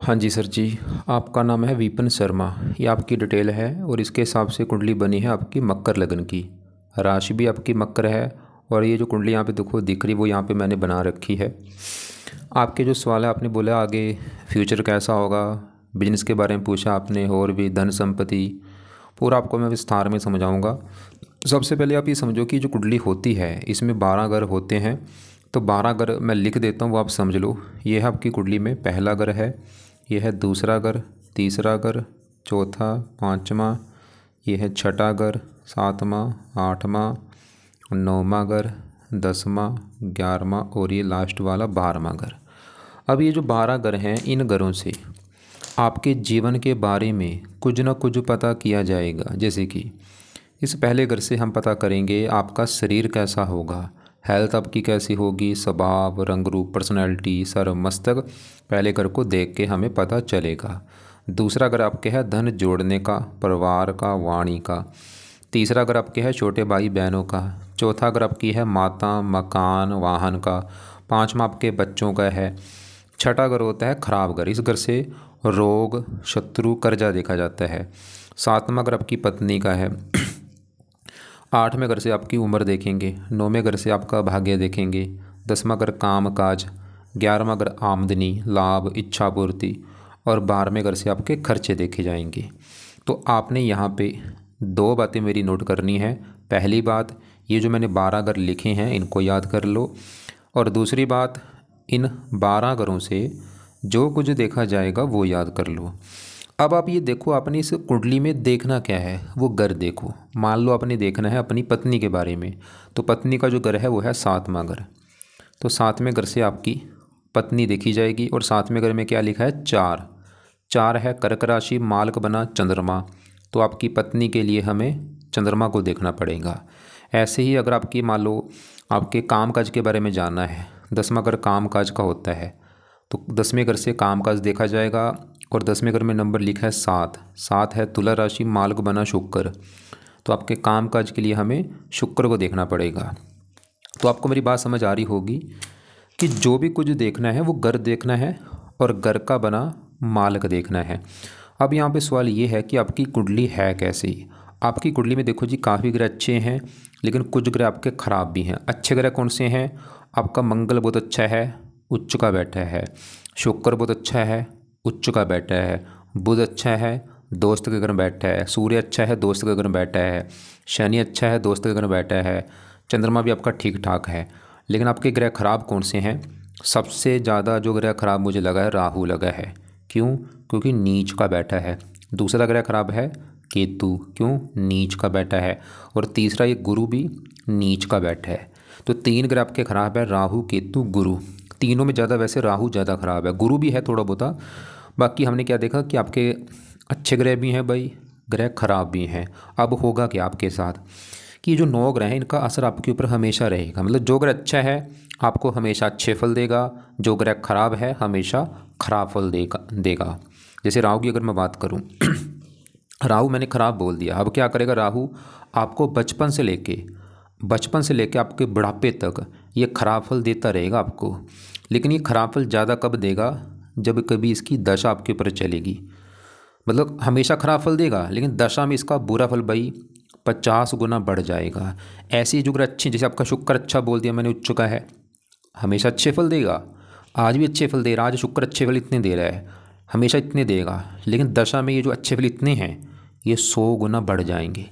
हाँ जी सर जी। आपका नाम है विपिन शर्मा। ये आपकी डिटेल है और इसके हिसाब से कुंडली बनी है आपकी मकर लगन की। राशि भी आपकी मकर है और ये जो कुंडली यहाँ पे देखो दिख रही वो यहाँ पे मैंने बना रखी है। आपके जो सवाल है आपने बोला आगे फ्यूचर कैसा होगा, बिजनेस के बारे में पूछा आपने और भी धन संपत्ति, पूरा आपको मैं विस्तार में समझाऊंगा। सबसे पहले आप ये समझो कि जो कुंडली होती है इसमें 12 घर होते हैं। तो 12 घर मैं लिख देता हूँ वो आप समझ लो। ये है आपकी कुंडली में पहला घर है, यह है दूसरा घर, तीसरा घर, चौथा, पाँचवा, यह है छठा घर, सातवां, आठवां, नौवां घर, 10वां, 11वां और ये लास्ट वाला 12वां घर। अब ये जो 12 घर हैं इन घरों से आपके जीवन के बारे में कुछ ना कुछ पता किया जाएगा। जैसे कि इस पहले घर से हम पता करेंगे आपका शरीर कैसा होगा, हेल्थ आपकी कैसी होगी, स्वभाव, रंग रूप, पर्सनैलिटी, सर मस्तक, पहले घर को देख के हमें पता चलेगा। दूसरा घर आपके है धन जोड़ने का, परिवार का, वाणी का। तीसरा घर आपके है छोटे भाई बहनों का। चौथा घर आपकी है माता, मकान, वाहन का। पाँचवा आपके बच्चों का है। छठा घर होता है खराब घर, इस घर से रोग, शत्रु, कर्जा देखा जाता है। सातवां घर आपकी पत्नी का है। आठवें घर से आपकी उम्र देखेंगे। नौवें घर से आपका भाग्य देखेंगे। 10वां घर काम काज। 11वां घर आमदनी, लाभ, इच्छा पूर्ति और 12वें घर से आपके खर्चे देखे जाएंगे। तो आपने यहाँ पे दो बातें मेरी नोट करनी है। पहली बात, ये जो मैंने 12 घर लिखे हैं इनको याद कर लो। और दूसरी बात, इन 12 घरों से जो कुछ देखा जाएगा वो याद कर लो। अब आप ये देखो आपने इस कुंडली में देखना क्या है, वो घर देखो। मान लो आपने देखना है अपनी पत्नी के बारे में, तो पत्नी का जो घर है वो है 7वां घर। तो 7वें घर से आपकी पत्नी देखी जाएगी और 7वें घर में क्या लिखा है, 4। 4 है कर्क राशि, मालक बना चंद्रमा। तो आपकी पत्नी के लिए हमें चंद्रमा को देखना पड़ेगा। ऐसे ही अगर आपकी मान लो आपके काम काज के बारे में जानना है, 10वां घर काम काज का होता है, तो 10वें घर से काम काज देखा जाएगा। और 10वें घर में नंबर लिखा है 7। 7 है तुला राशि, मालक बना शुक्र। तो आपके काम काज के लिए हमें शुक्र को देखना पड़ेगा। तो आपको मेरी बात समझ आ रही होगी कि जो भी कुछ देखना है वो घर देखना है और घर का बना मालक देखना है। अब यहाँ पे सवाल ये है कि आपकी कुंडली है कैसी। आपकी कुंडली में देखो जी काफ़ी ग्रह अच्छे हैं लेकिन कुछ ग्रह आपके ख़राब भी हैं। अच्छे ग्रह कौन से हैं, आपका मंगल बहुत अच्छा है, उच्च का बैठा है। शुक्र बहुत अच्छा है, उच्च का बैठा है। बुध अच्छा है, दोस्त के घर में बैठा है। सूर्य अच्छा है, दोस्त के घर में बैठा है। शनि अच्छा है, दोस्त के घर में बैठा है। चंद्रमा भी आपका ठीक ठाक है। लेकिन आपके ग्रह खराब कौन से हैं, सबसे ज़्यादा जो ग्रह खराब मुझे लगा है राहु लगा है। क्यों, क्योंकि नीच का बैठा है। दूसरा ग्रह खराब है केतु, क्यों, नीच का बैठा है। और तीसरा ये गुरु भी नीच का बैठा है। तो 3 ग्रह आपके खराब है, राहु, केतु, गुरु। तीनों में ज़्यादा वैसे राहु ज़्यादा खराब है, गुरु भी है थोड़ा बहुत। बाकी हमने क्या देखा कि आपके अच्छे ग्रह भी हैं भाई, ग्रह खराब भी हैं। अब होगा क्या आपके साथ कि जो 9 ग्रह हैं इनका असर आपके ऊपर हमेशा रहेगा। मतलब जो ग्रह अच्छा है आपको हमेशा अच्छे फल देगा, जो ग्रह खराब है हमेशा खराब फल देगा। जैसे राहु की अगर मैं बात करूं राहु मैंने खराब बोल दिया, अब क्या करेगा राहु, आपको बचपन से लेके आपके बुढ़ापे तक ये खराब फल देता रहेगा आपको। लेकिन ये खराब फल ज़्यादा कब देगा, जब कभी इसकी दशा आपके ऊपर चलेगी। मतलब हमेशा खराब फल देगा लेकिन दशा में इसका बुरा फल भाई 50 गुना बढ़ जाएगा। ऐसी जो ग्रह अच्छी, जैसे आपका शुक्र अच्छा बोल दिया मैंने, उच्च का है, हमेशा अच्छे फल देगा। आज भी अच्छे फल दे रहा है, आज शुक्र अच्छे फल इतने दे रहा है, हमेशा इतने देगा। लेकिन दशा में ये जो अच्छे फल इतने हैं ये 100 गुना बढ़ जाएंगे।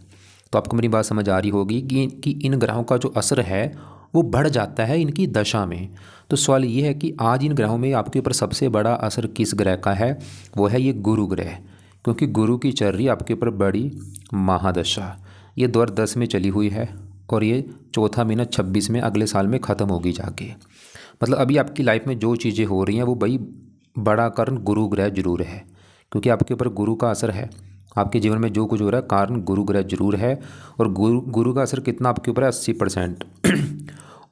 तो आपको मेरी बात समझ आ रही होगी कि इन ग्रहों का जो असर है वो बढ़ जाता है इनकी दशा में। तो सवाल ये है कि आज इन ग्रहों में आपके ऊपर सबसे बड़ा असर किस ग्रह का है, वो है ये गुरु ग्रह। क्योंकि गुरु की चल रही आपके ऊपर बड़ी महादशा, ये 2010 में चली हुई है और ये चौथा महीना 26 में अगले साल में ख़त्म होगी जाके। मतलब अभी आपकी लाइफ में जो चीज़ें हो रही हैं वो भाई बड़ा कारण गुरु ग्रह जरूर है। क्योंकि आपके ऊपर गुरु का असर है, आपके जीवन में जो कुछ हो रहा है कारण गुरु ग्रह जरूर है। और गुरु का असर कितना आपके ऊपर है, 80%।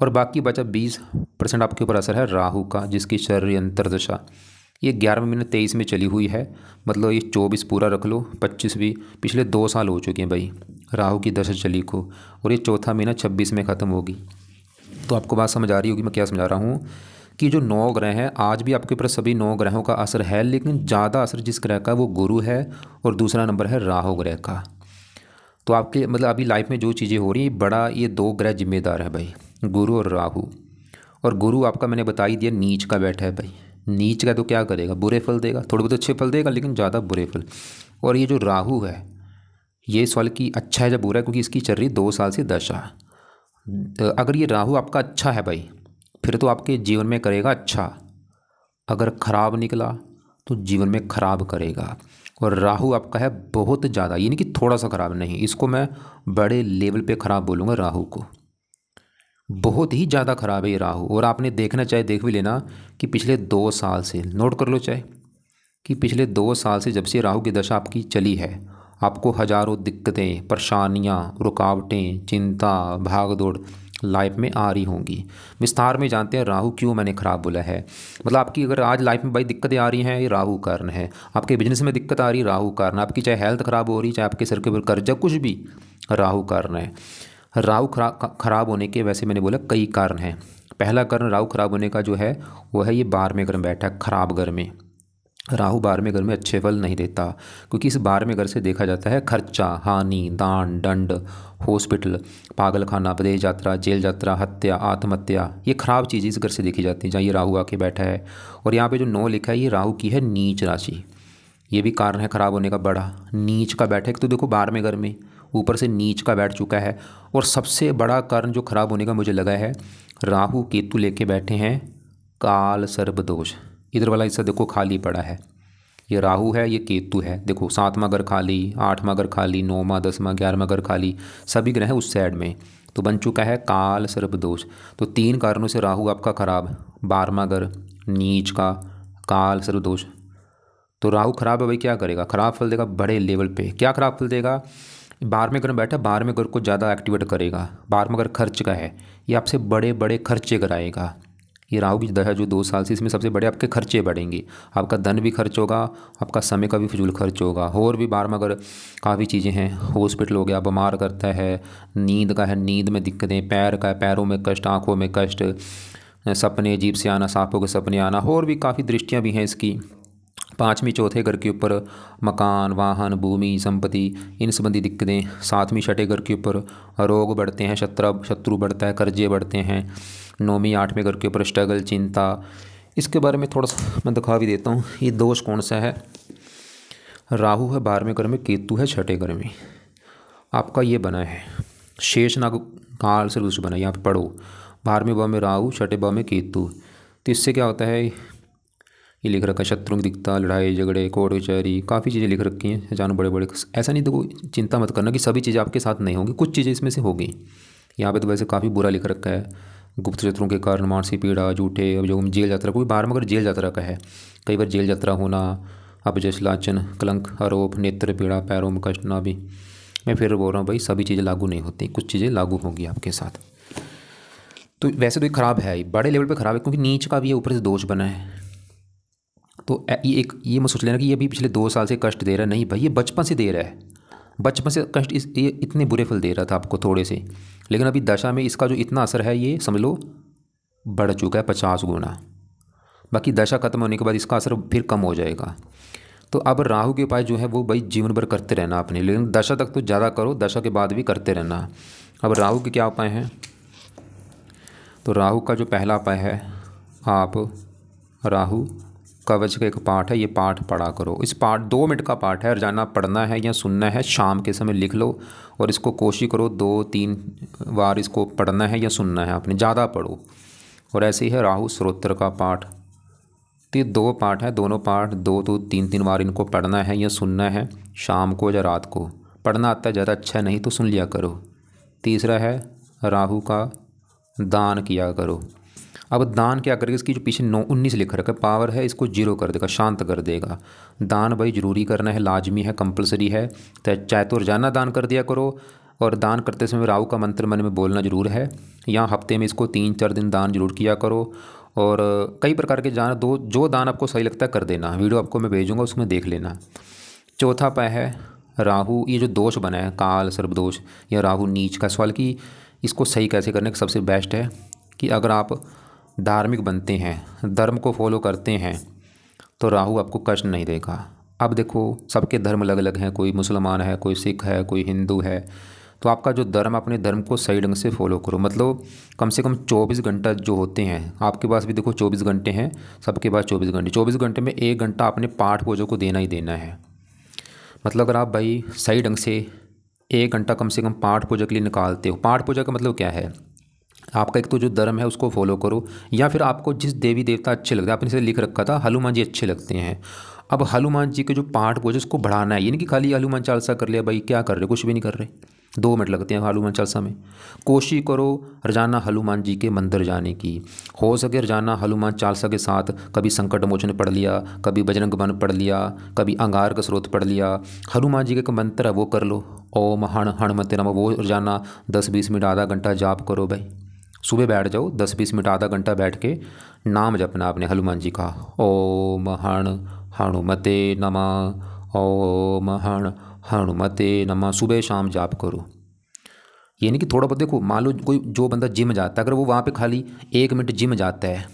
और बाकी बचा 20% आपके ऊपर असर है राहु का, जिसकी शरीर अंतर्दशा ये 11वें महीने 23 में चली हुई है। मतलब ये 24 पूरा रख लो, 25 भी, पिछले 2 साल हो चुके हैं भाई राहु की दशा चली को। और ये चौथा महीना 26 में ख़त्म होगी। तो आपको बात समझ आ रही होगी मैं क्या समझा रहा हूँ कि जो 9 ग्रह हैं आज भी आपके ऊपर सभी 9 ग्रहों का असर है, लेकिन ज़्यादा असर जिस ग्रह का वो गुरु है और दूसरा नंबर है राहु ग्रह का। तो आपके मतलब अभी लाइफ में जो चीज़ें हो रही हैं बड़ा ये 2 ग्रह जिम्मेदार है भाई, गुरु और राहु। और गुरु आपका मैंने बता ही दिया नीच का बैठा है भाई। नीच का तो क्या करेगा, बुरे फल देगा, थोड़े बहुत अच्छे फल देगा लेकिन ज़्यादा बुरे फल। और ये जो राहु है ये सवाल की अच्छा है या बुरा है, क्योंकि इसकी चल रही 2 साल से दशा। तो अगर ये राहु आपका अच्छा है भाई फिर तो आपके जीवन में करेगा अच्छा, अगर ख़राब निकला तो जीवन में ख़राब करेगा। और राहु आपका है बहुत ज़्यादा, ये नहीं कि थोड़ा सा ख़राब, नहीं, इसको मैं बड़े लेवल पे ख़राब बोलूँगा राहु को। बहुत ही ज़्यादा ख़राब है ये राहु। और आपने देखना चाहे देख भी लेना कि पिछले 2 साल से, नोट कर लो चाहे, कि पिछले 2 साल से जब से राहु की दशा आपकी चली है आपको हज़ारों दिक्कतें, परेशानियाँ, रुकावटें, चिंता, भाग दौड़ लाइफ में आ रही होंगी। विस्तार में जानते हैं राहु क्यों मैंने ख़राब बोला है। मतलब आपकी अगर आज लाइफ में भाई दिक्कतें आ रही हैं ये राहु कारण है, आपके बिजनेस में दिक्कत आ रही है राहु कारण, आपकी चाहे हेल्थ ख़राब हो रही, चाहे आपके सर के ऊपर कर्जा, कुछ भी राहु कारण है। राहु खराब होने के वैसे मैंने बोला कई कारण हैं। पहला कारण राहु खराब होने का जो है वो है ये 12वें घर में बैठा है, खराब घर में। राहु 12वें घर में अच्छे फल नहीं देता, क्योंकि इस 12वें घर से देखा जाता है खर्चा, हानि, दान, दंड, हॉस्पिटल, पागल खाना, विदेश यात्रा, जेल यात्रा, हत्या, आत्महत्या, ये खराब चीज़ें इस घर से देखी जाती हैं जहाँ ये राहु आके बैठा है। और यहाँ पे जो 9 लिखा है ये राहु की है नीच राशि, ये भी कारण है खराब होने का बड़ा। नीच का बैठे तो देखो 12वें घर में, ऊपर से नीच का बैठ चुका है। और सबसे बड़ा कारण जो खराब होने का मुझे लगा है, राहु केतु लेके बैठे हैं काल सर्प दोष। इधर वाला हिस्सा देखो खाली पड़ा है, ये राहु है ये केतु है, देखो 7वां घर खाली, 8वां घर खाली, 9वां, 10वां, 11वां घर खाली, सभी ग्रह हैं उस साइड में, तो बन चुका है काल सर्प दोष। तो 3 कारणों से राहु आपका खराब, 12वां घर, नीच का, काल सर्प दोष। तो राहु खराब है भाई, क्या करेगा, खराब फल देगा बड़े लेवल पे। क्या खराब फल देगा, 12वें घर में बैठा, 12वें घर को ज़्यादा एक्टिवेट करेगा। 12वां घर खर्च का है, ये आपसे बड़े बड़े खर्चे कराएगा। ये राहु की दशा जो 2 साल से, इसमें सबसे बड़े आपके खर्चे बढ़ेंगे, आपका धन भी खर्च होगा, आपका समय का भी फिजूल खर्च होगा। और भी 12वां घर काफ़ी चीज़ें हैं, हॉस्पिटल हो गया, बीमार करता है, नींद का है, नींद में दिक्कतें, पैर का है, पैरों में कष्ट, आँखों में कष्ट, सपने अजीब से आना, सांपों के सपने आना, और भी काफ़ी दृष्टियाँ भी हैं इसकी। 5वीं चौथे घर के ऊपर मकान, वाहन, भूमि, संपत्ति, इन संबंधी दिक्कतें। 7वीं छठे घर के ऊपर रोग बढ़ते हैं, शत्रु बढ़ता है, कर्जे बढ़ते हैं। 9वीं 8वें घर के ऊपर स्ट्रगल, चिंता। इसके बारे में थोड़ा सा मैं दिखा भी देता हूँ, ये दोष कौन सा है। राहु है 12वें घर में, केतु है छठे घर में, आपका ये बना है शेषनाग काल से दोष बना। यहाँ पे पढ़ो 12वें भाव में राहु, छठे भाव में केतु। तो इससे क्या होता है, ये लिख रखा है शत्रुओं की दिक्कत, लड़ाई झगड़े, कोर्ट कचहरी, काफ़ी चीज़ें लिख रखी हैं जानो बड़े बड़े। ऐसा नहीं, देखो चिंता मत करना कि सभी चीज़ें आपके साथ नहीं होंगी, कुछ चीज़ें इसमें से होगी। यहाँ पे तो वैसे काफ़ी बुरा लिख रखा है, गुप्त शत्रुओं के कारण मानसिक पीड़ा, झूठे अभियोग, जेल यात्रा, कोई 12वां घर जेल यात्रा का है, कई बार जेल यात्रा होना, अपजश, लांछन, कलंक, आरोप, नेत्र पीड़ा, पैरों में कष्ट ना भी। मैं फिर बोल रहा हूँ भाई सभी चीज़ें लागू नहीं होती, कुछ चीज़ें लागू होंगी आपके साथ। तो वैसे तो ये खराब है, बड़े लेवल पे खराब है, क्योंकि नीच का भी है, ऊपर से दोष बना है। तो ये मत सोच लेना कि ये भी पिछले 2 साल से कष्ट दे रहा है, नहीं भाई, ये बचपन से दे रहा है, बचपन से कष्ट ये इतने बुरे फल दे रहा था आपको थोड़े से, लेकिन अभी दशा में इसका जो इतना असर है ये समझ लो बढ़ चुका है 50 गुना। बाकी दशा खत्म होने के बाद इसका असर फिर कम हो जाएगा। तो अब राहु के उपाय जो है वो भाई जीवन भर करते रहना आपने, लेकिन दशा तक तो ज़्यादा करो, दशा के बाद भी करते रहना। अब राहु के क्या उपाय हैं, तो राहु का जो पहला उपाय है, आप राहु कवच का एक पाठ है, ये पाठ पढ़ा करो। इस पाठ 2 मिनट का पाठ है, रोजाना पढ़ना है या सुनना है, शाम के समय लिख लो और इसको कोशिश करो 2-3 बार इसको पढ़ना है या सुनना है आपने, ज़्यादा पढ़ो। और ऐसे ही है राहु स्तोत्र का पाठ, तो ये 2 पाठ है, दोनों पाठ 2-3 बार इनको पढ़ना है या सुनना है, शाम को या रात को। पढ़ना आता है ज़्यादा अच्छा है, नहीं तो सुन लिया करो। तीसरा है राहु का दान किया करो। अब दान क्या करेगा, इसकी जो पीछे 19 लिखा रखा है पावर है, इसको 0 कर देगा, शांत कर देगा। दान भाई ज़रूरी करना है, लाजमी है, कंपलसरी है, तो चाहे तो रोजाना दान कर दिया करो, और दान करते समय राहु का मंत्र मन में बोलना जरूर है, या हफ्ते में इसको 3-4 दिन दान जरूर किया करो। और कई प्रकार के दान, जो दान आपको सही लगता है कर देना, वीडियो आपको मैं भेजूँगा उसमें देख लेना। चौथा उपाय है राहु, ये जो दोष बना है काल सर्प दोष या राहु नीच का सवाल, कि इसको सही कैसे करने का सबसे बेस्ट है कि अगर आप धार्मिक बनते हैं, धर्म को फॉलो करते हैं, तो राहु आपको कष्ट नहीं देगा। अब देखो सबके धर्म अलग अलग हैं, कोई मुसलमान है, कोई सिख है, कोई हिंदू है। तो आपका जो धर्म, अपने धर्म को सही ढंग से फॉलो करो। मतलब कम से कम 24 घंटा जो होते हैं, आपके पास भी देखो 24 घंटे हैं, सबके पास 24 घंटे, 24 घंटे में 1 घंटा अपने पाठ पूजा को देना ही देना है। मतलब अगर आप भाई सही ढंग से 1 घंटा कम से कम पाठ पूजा के लिए निकालते हो। पाठ पूजा का मतलब क्या है, आपका एक तो जो धर्म है उसको फॉलो करो, या फिर आपको जिस देवी देवता अच्छे लगते हैं, आपने इसे लिख रखा था हनुमान जी अच्छे लगते हैं। अब हनुमान जी के जो पाठ पूजा उसको बढ़ाना है, ये नहीं कि खाली हनुमान चालीसा कर लिया, भाई क्या कर रहे, कुछ भी नहीं कर रहे। 2 मिनट लगते हैं हनुमान चालीसा में। कोशिश करो रोजाना हनुमान जी के मंदिर जाने की, हो सके रोजाना हनुमान चालीसा के साथ कभी संकट मोचन पढ़ लिया, कभी बजरंग बाण पढ़ लिया, कभी अंगार का स्रोत पढ़ लिया। हनुमान जी का एक मंत्र है वो कर लो, ओम हनुमते नमः, वो रोजाना 10-20 मिनट आधा घंटा जाप करो भाई। सुबह बैठ जाओ 10-20 मिनट आधा घंटा बैठ के नाम जपना आपने हनुमान जी का, ओम हनुमते नमः, ओम हनुमते नमः, सुबह शाम जाप करो। ये नहीं कि थोड़ा बहुत, देखो मान लो कोई जो बंदा जिम जाता है, अगर वो वहाँ पे खाली 1 मिनट जिम जाता है,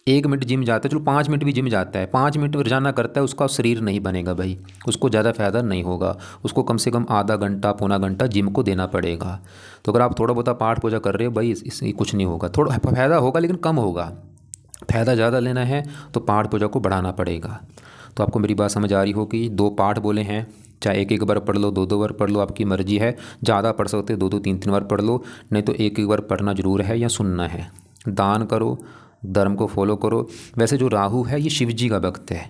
1 मिनट जिम जाता है, चलो 5 मिनट भी जिम जाता है, 5 मिनट रोजाना करता है, उसका शरीर नहीं बनेगा भाई, उसको ज़्यादा फ़ायदा नहीं होगा। उसको कम से कम आधा घंटा पौना घंटा जिम को देना पड़ेगा। तो अगर आप थोड़ा बहुत पाठ पूजा कर रहे हो भाई, इससे कुछ नहीं होगा, थोड़ा फ़ायदा होगा लेकिन कम होगा। फ़ायदा ज़्यादा लेना है तो पाठ पूजा को बढ़ाना पड़ेगा। तो आपको मेरी बात समझ आ रही होगी। 2 पाठ बोले हैं, चाहे 1-1 बार पढ़ लो, 2-2 बार पढ़ लो, आपकी मर्जी है। ज़्यादा पढ़ सकते 2-2 3-3 बार पढ़ लो, नहीं तो 1-1 बार पढ़ना जरूर है या सुनना है। दान करो, धर्म को फॉलो करो। वैसे जो राहु है ये शिव जी का भक्त है,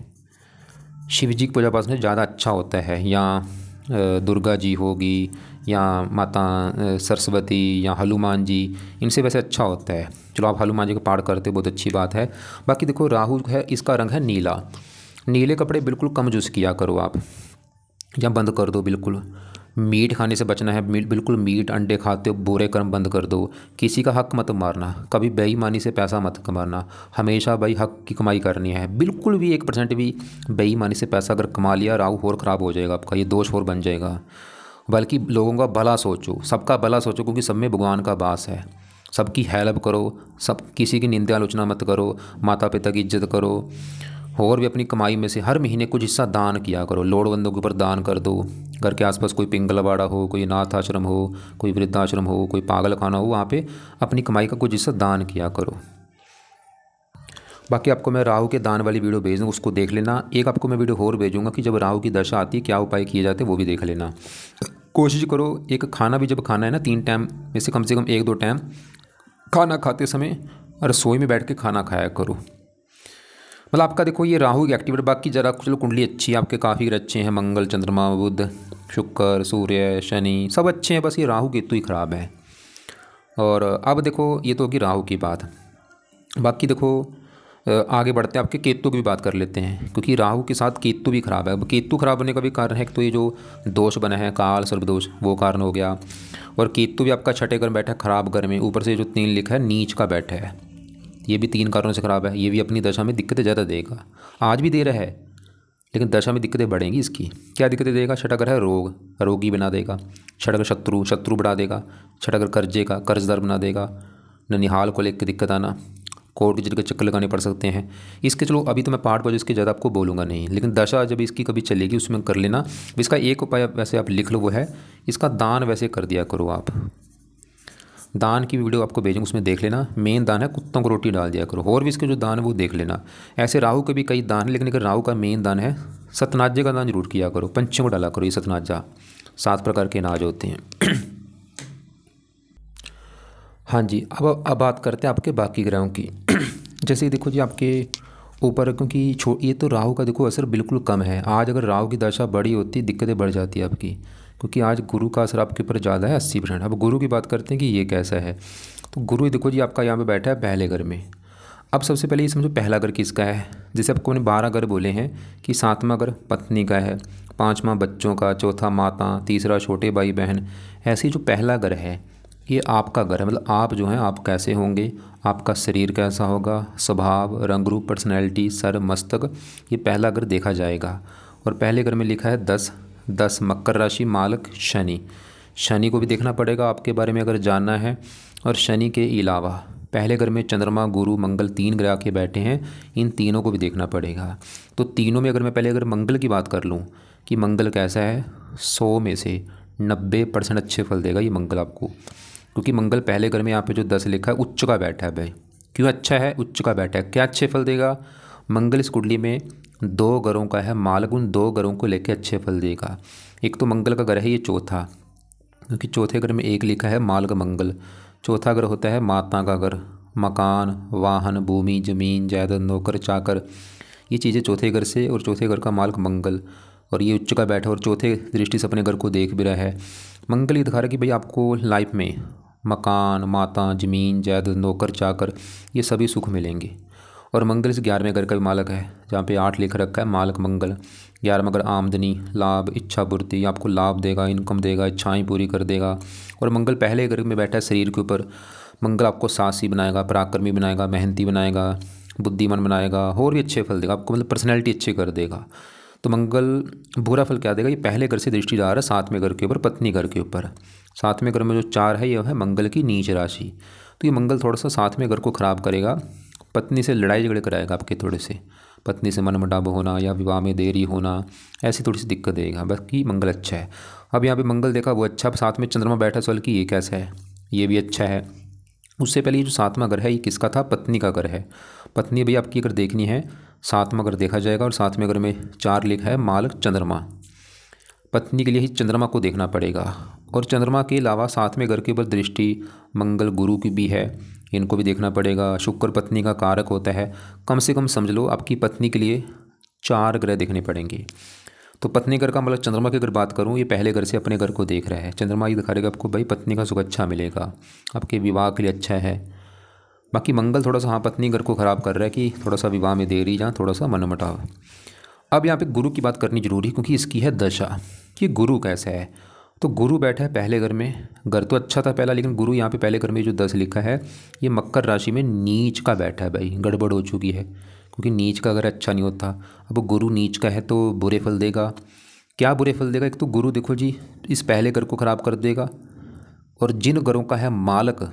शिव जी की पूजा पाठ में ज़्यादा अच्छा होता है। या दुर्गा जी होगी, या माता सरस्वती, या हनुमान जी, इनसे वैसे अच्छा होता है। चलो आप हनुमान जी का पाठ करते हो, बहुत अच्छी बात है। बाकी देखो राहु है, इसका रंग है नीला। नीले कपड़े बिल्कुल कम यूज़ किया करो आप, या बंद कर दो बिल्कुल। मीट खाने से बचना है, बिल्कुल मीट अंडे खाते हो बुरे कर्म बंद कर दो। किसी का हक मत मारना, कभी बेईमानी से पैसा मत कमाना, हमेशा भाई हक की कमाई करनी है। बिल्कुल भी 1% भी बेईमानी से पैसा अगर कमा लिया, राहु और ख़राब हो जाएगा आपका, ये दोष और बन जाएगा। बल्कि लोगों का भला सोचो, सबका भला सोचो, क्योंकि सब में भगवान का वास है। सबकी हेल्प करो, सब किसी की निंदा आलोचना मत करो, माता पिता की इज्जत करो। और भी अपनी कमाई में से हर महीने कुछ हिस्सा दान किया करो, लोड़वंदों के ऊपर दान कर दो। घर के आसपास कोई पिंगलवाड़ा हो, कोई अनाथ आश्रम हो, कोई वृद्धाश्रम हो, कोई पागल खाना हो, वहाँ पे अपनी कमाई का कुछ हिस्सा दान किया करो। बाकी आपको मैं राहु के दान वाली वीडियो भेज दूँगा, उसको देख लेना। एक आपको मैं वीडियो और भेजूँगा कि जब राहु की दशा आती है क्या उपाय किए जाते हैं, वो भी देख लेना। कोशिश करो एक खाना भी जब खाना है ना, 3 टाइम में से कम 1-2 टाइम खाना खाते समय रसोई में बैठ के खाना खाया करो। मतलब आपका देखो ये राहु की एक्टिविटी। बाकी जरा चलो कुंडली अच्छी है आपके, काफ़ी अच्छे हैं, मंगल, चंद्रमा, बुध, शुक्र, सूर्य, शनि सब अच्छे हैं, बस ये राहु केतु ही ख़राब है। और अब देखो ये तो होगी राहु की बात। बाकी देखो आगे बढ़ते हैं, आपके केतु की भी बात कर लेते हैं, क्योंकि राहु के साथ केतु भी ख़राब है। अब केतु ख़राब होने का भी कारण है, तो ये जो दोष बना है काल सर्पदोष, वो कारण हो गया। और केतु भी आपका 6ठे घर में बैठा है, ख़राब घर में, ऊपर से जो 3 लिखा है नीच का बैठा है, ये भी 3 कारणों से ख़राब है। ये भी अपनी दशा में दिक्कतें ज़्यादा देगा, आज भी दे रहा है लेकिन दशा में दिक्कतें बढ़ेंगी इसकी। क्या दिक्कतें देगा, 6ठा घर है रोग, रोगी बना देगा। 6ठा घर शत्रु, शत्रु बढ़ा देगा। 6ठा घर कर्जे का, कर्जदार बना देगा। ननिहाल को लेकर दिक्कत आना, कोर्ट की जगह चक्कर लगाने पड़ सकते हैं इसके। चलो अभी तो मैं पाठ पर इसके ज़्यादा आपको बोलूँगा नहीं, लेकिन दशा जब इसकी कभी चलेगी उसमें कर लेना। इसका एक उपाय वैसे आप लिख लो, वो है इसका दान वैसे कर दिया करो आप। दान की वीडियो आपको भेजूँगा, उसमें देख लेना। मेन दान है कुत्तों को रोटी डाल दिया करो, और भी इसके जो दान है वो देख लेना। ऐसे राहु के भी कई दान है, लेकिन अगर राहु का मेन दान है सतनाजे का दान जरूर किया करो, पंछियों को डाला करो। ये सतनाजा 7 प्रकार के अनाज होते हैं। हाँ जी, अब बात करते हैं आपके बाकी ग्रहों की। जैसे देखो जी आपके ऊपर, क्योंकि ये तो राहु का देखो असर बिल्कुल कम है। आज अगर राहु की दशा बड़ी होती, दिक्कतें बढ़ जाती है आपकी, क्योंकि आज गुरु का असर आपके ऊपर ज़्यादा है 80%। अब गुरु की बात करते हैं कि ये कैसा है। तो गुरु देखो जी आपका यहाँ पे बैठा है पहले घर में। अब सबसे पहले ये समझो पहला घर किसका है। जैसे आपको मैंने 12 घर बोले हैं कि 7वां घर पत्नी का है, 5वां बच्चों का, चौथा माता, तीसरा छोटे भाई बहन। ऐसे ही जो पहला घर है ये आपका घर है। मतलब आप जो हैं आप कैसे होंगे, आपका शरीर कैसा होगा, स्वभाव, रंग रूप, पर्सनैलिटी, सर, मस्तक, ये पहला घर देखा जाएगा। और पहले घर में लिखा है 10 मकर राशि, मालक शनि। शनि को भी देखना पड़ेगा आपके बारे में अगर जानना है। और शनि के अलावा पहले घर में चंद्रमा गुरु मंगल 3 ग्रह के बैठे हैं, इन तीनों को भी देखना पड़ेगा। तो तीनों में अगर मैं पहले अगर मंगल की बात कर लूँ कि मंगल कैसा है, 100 में से 90% अच्छे फल देगा ये मंगल आपको, क्योंकि मंगल पहले घर में यहाँ पे जो 10 लिखा है उच्च का बैठा है भाई। क्यों अच्छा है, उच्च का बैठा है, क्या अच्छे फल देगा। मंगल इस कुंडली में 2 ग्रहों का है मालक, उन 2 ग्रहों को लेकर अच्छे फल देगा। एक तो मंगल का ग्रह है ये चौथा, क्योंकि चौथे घर में 1 लिखा है मालक मंगल। चौथा ग्रह होता है माता का घर, मकान, वाहन, भूमि, जमीन, जायदाद, नौकर चाकर, ये चीज़ें चौथे घर से, और चौथे घर का मालक मंगल, और ये उच्च का बैठा और चौथे दृष्टि से अपने घर को देख भी रहा है। मंगल ये दिखा रहा है कि भाई आपको लाइफ में मकान, माता, ज़मीन, जायदाद, नौकर चाकर, ये सभी सुख मिलेंगे। और मंगल इस 11वें घर का भी मालक है, जहाँ पे 8 लिख रखा है मालक मंगल। 11वां घर आमदनी, लाभ, इच्छा पूर्ति, आपको लाभ देगा, इनकम देगा, इच्छाएं पूरी कर देगा। और मंगल पहले घर में बैठा है शरीर के ऊपर। मंगल आपको साहसी बनाएगा, पराक्रमी बनाएगा, मेहनती बनाएगा, बुद्धिमान बनाएगा, और भी अच्छे फल देगा आपको, मतलब पर्सनैलिटी अच्छी कर देगा। तो मंगल बुरा फल क्या देगा, ये पहले घर से दृष्टि जा रहा है 7वें घर के ऊपर, पत्नी घर के ऊपर। 7वें घर में जो 4 है ये है मंगल की नीच राशि। तो ये मंगल थोड़ा सा 7वें घर को ख़राब करेगा, पत्नी से लड़ाई झगड़े कराएगा आपके थोड़े से, पत्नी से मनमुटाव होना या विवाह में देरी होना, ऐसी थोड़ी सी दिक्कत देगा। बाकी मंगल अच्छा है। अब यहाँ पे मंगल देखा वो अच्छा, साथ में चंद्रमा बैठा, सवाल कि ये कैसा है, ये भी अच्छा है। उससे पहले ये जो 7वां घर है ये किसका था, पत्नी का घर है। पत्नी भी आपकी अगर देखनी है 7वां घर देखा जाएगा, और 7वें घर में 4 लिखा है मालक चंद्रमा। पत्नी के लिए ही चंद्रमा को देखना पड़ेगा। और चंद्रमा के अलावा 7वें घर के ऊपर दृष्टि मंगल गुरु की भी है, इनको भी देखना पड़ेगा। शुक्र पत्नी का कारक होता है। कम से कम समझ लो आपकी पत्नी के लिए 4 ग्रह देखने पड़ेंगे। तो पत्नी घर का मतलब चंद्रमा की अगर बात करूँ, ये पहले घर से अपने घर को देख रहा है। चंद्रमा ये दिखा रहेगा आपको भाई पत्नी का सुख अच्छा मिलेगा, आपके विवाह के लिए अच्छा है। बाकी मंगल थोड़ा सा हाँ पत्नी घर को ख़राब कर रहा है कि थोड़ा सा विवाह में देरी, जहाँ थोड़ा सा मनमुटाव। अब यहाँ पे गुरु की बात करनी जरूरी, क्योंकि इसकी है दशा कि गुरु कैसा है। तो गुरु बैठा है पहले घर में, घर तो अच्छा था पहला, लेकिन गुरु यहाँ पे पहले घर में जो 10 लिखा है ये मकर राशि में नीच का बैठा है भाई, गड़बड़ हो चुकी है, क्योंकि नीच का अगर अच्छा नहीं होता। अब गुरु नीच का है तो बुरे फल देगा। क्या बुरे फल देगा, एक तो गुरु देखो जी इस पहले घर को ख़राब कर देगा, और जिन घरों का है मालक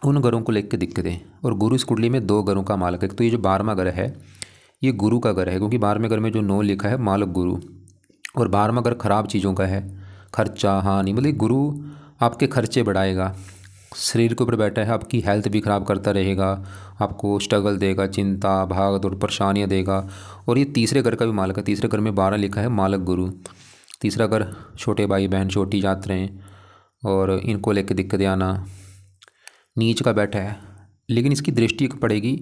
उन घरों को लेकर दिक्कतें। और गुरु इस कुंडली में 2 घरों का मालक है। एक तो ये जो 12वां घर है ये गुरु का घर है, क्योंकि 12वें घर में जो 9 लिखा है मालक गुरु, और 12वां घर खराब चीज़ों का है, खर्चा हानि, मतलब गुरु आपके खर्चे बढ़ाएगा। शरीर के ऊपर बैठा है, आपकी हेल्थ भी ख़राब करता रहेगा, आपको स्ट्रगल देगा, चिंता भाग दौड़ परेशानियाँ देगा। और ये तीसरे घर का भी मालक है, तीसरे घर में 12 लिखा है मालक गुरु। तीसरा घर छोटे भाई बहन, छोटी यात्राएँ, और इनको लेकर दिक्कतें आना। नीच का बैठा है, लेकिन इसकी दृष्टि पड़ेगी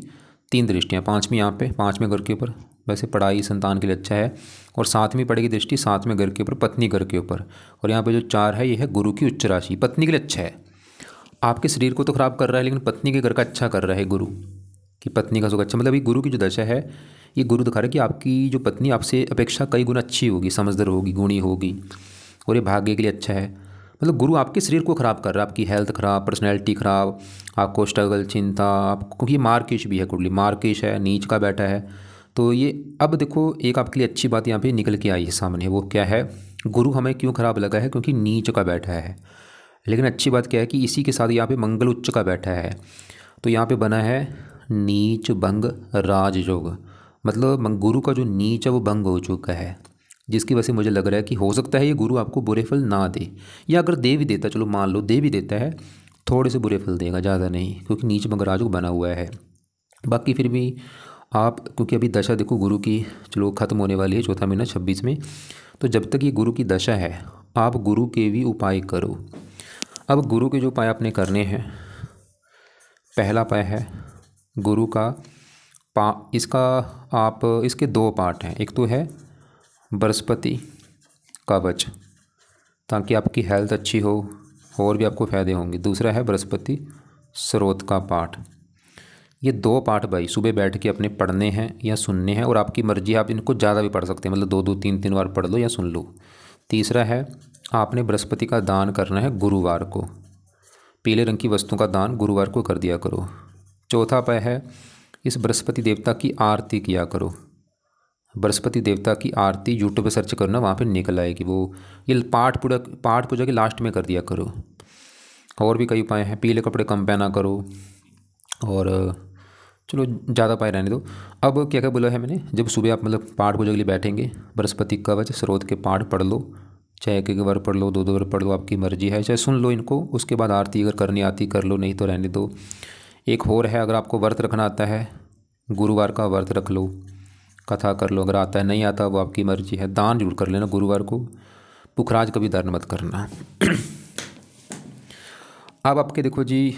3 दृष्टियाँ, 5वीं यहाँ पे 5वें घर के ऊपर, वैसे पढ़ाई संतान के लिए अच्छा है। और 7वीं पड़ेगी दृष्टि 7वें घर के ऊपर, पत्नी घर के ऊपर। और यहाँ पे जो 4 है ये है गुरु की उच्च राशि, पत्नी के लिए अच्छा है। आपके शरीर को तो ख़राब कर रहा है, लेकिन पत्नी के घर का अच्छा कर रहा है गुरु, कि पत्नी का सुख अच्छा। मतलब ये गुरु की जो दशा है ये गुरु दिखा रहा है कि आपकी जो पत्नी आपसे अपेक्षा कई गुना अच्छी होगी, समझदार होगी, गुणी होगी, और ये भाग्य के लिए अच्छा है। मतलब गुरु आपके शरीर को ख़राब कर रहा है, आपकी हेल्थ ख़राब, पर्सनैलिटी ख़राब, आपको स्ट्रगल, चिंता, आप क्योंकि मार्केश भी है कुंडली, मार्केश है, नीच का बैठा है। तो ये अब देखो एक आपके लिए अच्छी बात यहाँ पे निकल के आई है सामने, वो क्या है, गुरु हमें क्यों ख़राब लगा है, क्योंकि नीच का बैठा है। लेकिन अच्छी बात क्या है कि इसी के साथ यहाँ पे मंगल उच्च का बैठा है, तो यहाँ पे बना है नीच भंग राजयोग। मतलब गुरु का जो नीच है वो भंग हो चुका है, जिसकी वजह से मुझे लग रहा है कि हो सकता है ये गुरु आपको बुरे फल ना दे, या अगर दे भी देता, चलो मान लो दे भी देता है, थोड़े से बुरे फल देगा, ज़्यादा नहीं, क्योंकि नीच भंग राजयोग बना हुआ है। बाकी फिर भी आप, क्योंकि अभी दशा देखो गुरु की चलो ख़त्म होने वाली है, चौथा महीना 26 में, तो जब तक ये गुरु की दशा है आप गुरु के भी उपाय करो। अब गुरु के जो उपाय आपने करने हैं, पहला उपाय है गुरु का इसका आप इसके 2 पार्ट हैं। एक तो है बृहस्पति कवच, ताकि आपकी हेल्थ अच्छी हो और भी आपको फ़ायदे होंगे। दूसरा है बृहस्पति स्रोत का पाठ। ये 2 पाठ भाई सुबह बैठ के अपने पढ़ने हैं या सुनने हैं, और आपकी मर्जी, आप इनको ज़्यादा भी पढ़ सकते हैं, मतलब 2-2 3-3 बार पढ़ लो या सुन लो। तीसरा है आपने बृहस्पति का दान करना है गुरुवार को, पीले रंग की वस्तु का दान गुरुवार को कर दिया करो। चौथा उपाय है इस बृहस्पति देवता की आरती किया करो। बृहस्पति देवता की आरती यूट्यूब पे सर्च करना, वहाँ पे निकल आएगी वो। ये पाठ पूजा के लास्ट में कर दिया करो। और भी कई उपाय हैं, पीले कपड़े कम पहना करो, और चलो ज़्यादा पाए रहने दो। अब क्या क्या बोला है मैंने, जब सुबह आप मतलब पाठ पूजा के लिए बैठेंगे, बृहस्पति कवच स्रोत के पाठ पढ़ लो, चाहे एक एक बार पढ़ लो, दो दो बार पढ़ लो, आपकी मर्जी है, चाहे सुन लो इनको, उसके बाद आरती अगर करनी आती कर लो, नहीं तो रहने दो। एक और है, अगर आपको व्रत रखना आता है, गुरुवार का व्रत रख लो, कथा कर लो, अगर आता है, नहीं आता वो आपकी मर्जी है। दान जरूर कर लेना गुरुवार को, पुखराज कभी दान मत करना। अब आपके देखो जी,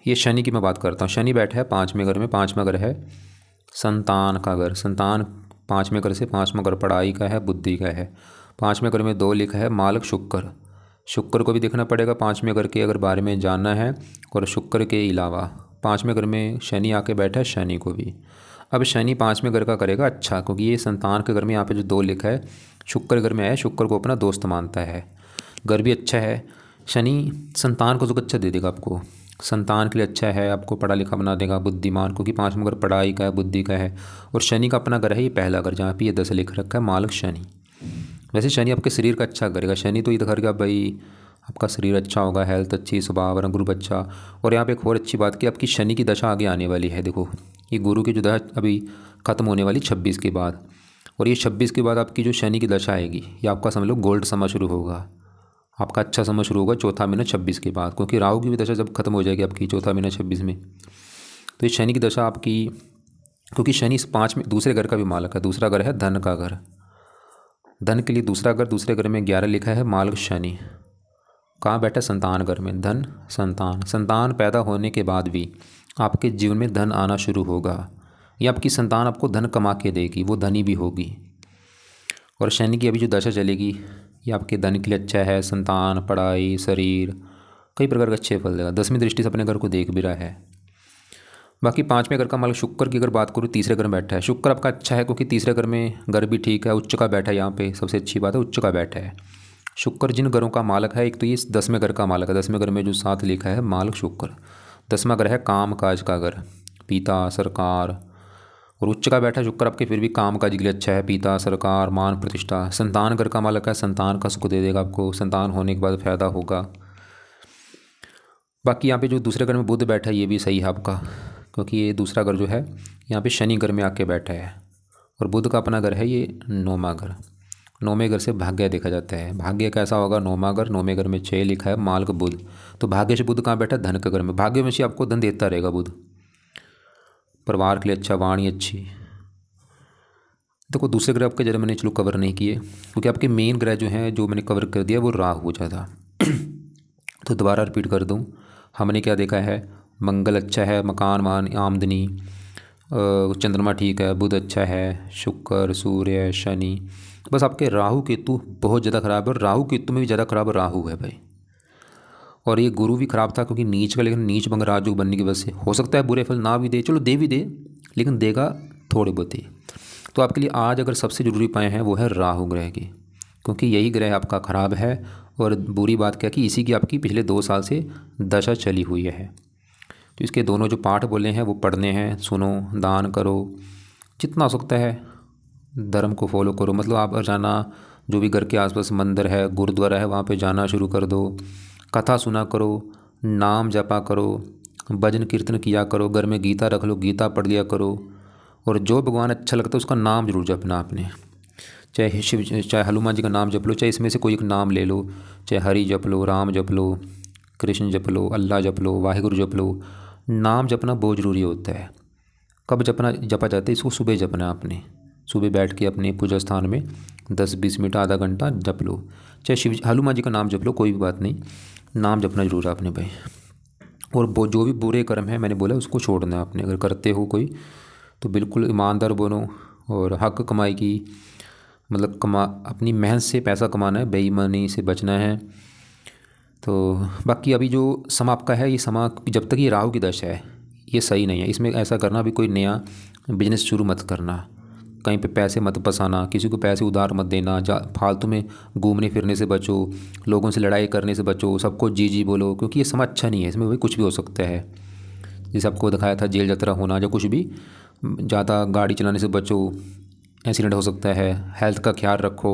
ये शनि की मैं बात करता हूँ। शनि बैठा है पाँचवें घर में, पाँचवा घर है संतान का घर। संतान पाँचवें घर से, पाँचवा घर पढ़ाई का है, बुद्धि का है। पाँचवें घर में 2 लिखा है, मालक शुक्र। शुक्र को भी देखना पड़ेगा पाँचवें घर के अगर बारे में जानना है। और शुक्र के अलावा पाँचवें घर में शनि आके बैठा है, शनि को भी। अब शनि पाँचवें घर का करेगा अच्छा, क्योंकि ये संतान के घर में यहाँ पे जो 2 लिखा है, शुक्र घर में आया, शुक्र को अपना दोस्त मानता है, घर भी अच्छा है। शनि संतान को सुख अच्छा दे देगा आपको, संतान के लिए अच्छा है, आपको पढ़ा लिखा बना देगा, बुद्धिमान, क्योंकि पाँचवें घर पढ़ाई का है, बुद्धि का है। और शनि का अपना घर है ये पहला घर, जहाँ पे ये 10 लिख रखा है, मालक शनि। वैसे शनि आपके शरीर का अच्छा करेगा, शनि तो इधर का भाई आपका शरीर अच्छा होगा, हेल्थ अच्छी, स्वभाव रंग रूप अच्छा। और यहाँ पे एक और अच्छी बात कि आपकी शनि की दशा आगे आने वाली है। देखो ये गुरु की जो दशा अभी ख़त्म होने वाली 26 के बाद, और ये 26 के बाद आपकी जो शनि की दशा आएगी, ये आपका समझ लो गोल्ड समय शुरू होगा, आपका अच्छा समय शुरू होगा चौथा महीना 26 के बाद, क्योंकि राहु की भी दशा जब खत्म हो जाएगी आपकी चौथा महीना 26 में, तो ये शनि की दशा आपकी, क्योंकि शनि इस 5 में दूसरे घर का भी मालक है, दूसरा घर है धन का घर, धन के लिए दूसरा घर, दूसरे घर में 11 लिखा है, मालक शनि कहाँ बैठा, संतान घर में। धन संतान, संतान पैदा होने के बाद भी आपके जीवन में धन आना शुरू होगा, या आपकी संतान आपको धन कमा के देगी, वो धनी भी होगी। और शनि की अभी जो दशा चलेगी ये आपके धन के लिए अच्छा है, संतान, पढ़ाई, शरीर, कई प्रकार के अच्छे फल देगा। 10वीं दृष्टि से अपने घर को देख भी रहा है। बाकी 5वें घर का मालिक शुक्र की अगर बात करूँ, तीसरे घर में बैठा है। शुक्र आपका अच्छा है, क्योंकि तीसरे घर में घर भी ठीक है, उच्च का बैठा है, यहाँ पे सबसे अच्छी बात है उच्च का बैठा है। शुक्र जिन घरों का मालक है, एक तो ये 10वें घर का मालक है, 10वें घर में जो 7 लिखा है, मालक शुक्र। 10वां घर है काम काज का घर, पिता, सरकार। और उच्च का बैठा शुक्र आपके फिर भी काम काज के लिए अच्छा है, पिता, सरकार, मान प्रतिष्ठा। संतान घर का मालक है, संतान का सुख दे देगा आपको, संतान होने के बाद फायदा होगा। बाकी यहाँ पे जो दूसरे घर में बुध बैठा है ये भी सही है आपका, क्योंकि ये दूसरा घर जो है यहाँ पे शनि घर में आके बैठा है, और बुध का अपना घर है ये 9वां घर। 9वें घर से भाग्य देखा जाता है, भाग्य कैसा होगा, 9वां घर, 9वें घर में 6 लिखा है, मालक बुध। तो भाग्य से बुध कहाँ बैठा है, धन के घर में। भाग्य में से आपको धन देता रहेगा बुध, परिवार के लिए अच्छा, वाणी अच्छी। देखो दूसरे ग्रह आपके जरा मैंने चलो कवर नहीं किए, क्योंकि आपके मेन ग्रह जो हैं जो मैंने कवर कर दिया वो राहु हो ज़्यादा। तो दोबारा रिपीट कर दूँ, हमने क्या देखा है, मंगल अच्छा है, मकान, मान, आमदनी, चंद्रमा ठीक है, बुध अच्छा है, शुक्र, सूर्य, शनि। बस आपके राहु केतु बहुत ज़्यादा ख़राब है, और राहु केतु में भी ज़्यादा ख़राब राहु है भाई। और ये गुरु भी ख़राब था, क्योंकि नीच का, लेकिन नीच भंग राजयोग बनने की वजह से हो सकता है बुरे फल ना भी दे, चलो दे भी दे, लेकिन देगा थोड़े बहुत ही। तो आपके लिए आज अगर सबसे ज़रूरी पाए हैं वो है राहु ग्रह की, क्योंकि यही ग्रह आपका ख़राब है। और बुरी बात क्या कि इसी की आपकी पिछले 2 साल से दशा चली हुई है। तो इसके दोनों जो पाठ बोले हैं वो पढ़ने हैं, सुनो, दान करो, जितना हो सकता है धर्म को फॉलो करो। मतलब आप जाना, जो भी घर के आसपास मंदिर है, गुरुद्वारा है, वहाँ पे जाना शुरू कर दो, कथा सुना करो, नाम जपा करो, भजन कीर्तन किया करो, घर में गीता रख लो, गीता पढ़ लिया करो। और जो भगवान अच्छा लगता है उसका नाम जरूर जपना आपने, चाहे शिव, चाहे हनुमान जी का नाम जप लो, चाहे इसमें से कोई एक नाम ले लो, चाहे हरि जप लो, राम जप लो, कृष्ण जप लो, अल्लाह जप लो, वाहिगुरु जप लो। नाम जपना बहुत ज़रूरी होता है। कब जपना जपा जाता है, इसको सुबह जपना आपने, सुबह बैठ के अपने पूजा स्थान में 10-20 मिनट, आधा घंटा जप लो, चाहे शिव हनुमान जी का नाम जप लो, कोई भी बात नहीं, नाम जपना जरूर आपने भाई। और वो जो भी बुरे कर्म है मैंने बोला उसको छोड़ना आपने, अगर करते हो कोई तो बिल्कुल ईमानदार बनो, और हक कमाई की, मतलब अपनी मेहनत से पैसा कमाना है, बेईमानी से बचना है। तो बाकी अभी जो समा आपका है, ये समा जब तक ये राहु की दशा है ये सही नहीं है, इसमें ऐसा करना भी कोई नया बिजनेस शुरू मत करना, कहीं पे पैसे मत फंसाना, किसी को पैसे उधार मत देना, फालतू में घूमने फिरने से बचो, लोगों से लड़ाई करने से बचो, सबको जी जी बोलो, क्योंकि ये समा अच्छा नहीं है, इसमें वही कुछ भी हो सकता है। जैसे आपको दिखाया था जेल यात्रा होना, या कुछ भी, ज़्यादा गाड़ी चलाने से बचो, एक्सीडेंट हो सकता है। हेल्थ का ख्याल रखो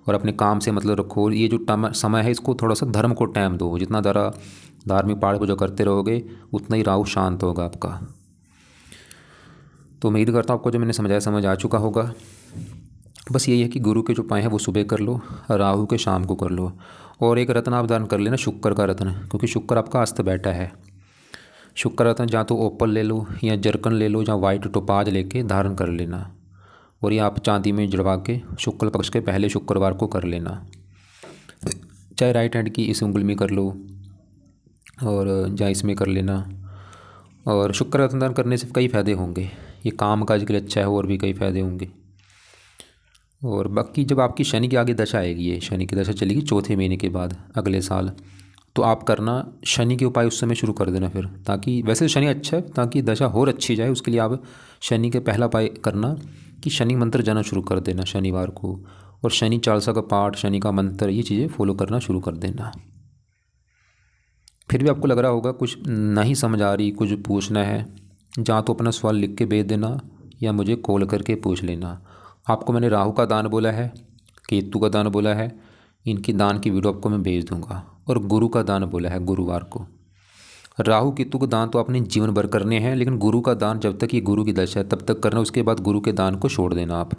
और अपने काम से मतलब रखो। ये जो समय है इसको थोड़ा सा धर्म को टाइम दो, जितना ज़्यादा धार्मिक पाठ को जो करते रहोगे उतना ही राहु शांत होगा आपका। तो उम्मीद करता हूँ आपको जो मैंने समझाया समझ आ चुका होगा। बस यही है कि गुरु के जो उपाय हैं वो सुबह कर लो, राहु के शाम को कर लो। और एक रत्न आप दान कर लेना, शुक्र का रत्न, क्योंकि शुक्र आपका अस्त बैठा है। शुक्र रत्न या तो ओपल ले लो या जरकन ले लो या वाइट टोपाज लेके धारण कर लेना, और ये आप चांदी में जड़वा के शुक्ल पक्ष के पहले शुक्रवार को कर लेना। चाहे राइट हैंड की इस उंगली में कर लो और या इसमें कर लेना। और शुक्र रत्न दान करने से कई फ़ायदे होंगे, ये काम काज के लिए अच्छा है, और भी कई फ़ायदे होंगे। और बाकी जब आपकी शनि की आगे दशा आएगी, ये शनि की दशा चलेगी चौथे महीने के बाद अगले साल, तो आप करना शनि के उपाय उस समय शुरू कर देना फिर, ताकि वैसे शनि अच्छा है, ताकि दशा और अच्छी जाए उसके लिए आप शनि के पहला उपाय करना कि शनि मंत्र जाना शुरू कर देना शनिवार को, और शनि चालीसा का पाठ, शनि का मंत्र, ये चीज़ें फॉलो करना शुरू कर देना। फिर भी आपको लग रहा होगा कुछ नहीं समझ आ रही, कुछ पूछना है, जहाँ तो अपना सवाल लिख के भेज देना या मुझे कॉल करके पूछ लेना। आपको मैंने राहु का दान बोला है, केतु का दान बोला है, इनकी दान की वीडियो आपको मैं भेज दूंगा। और गुरु का दान बोला है गुरुवार को। राहु केतु का दान तो आपने जीवन भर करने हैं, लेकिन गुरु का दान जब तक ये गुरु की दशा है तब तक करना, उसके बाद गुरु के दान को छोड़ देना आप।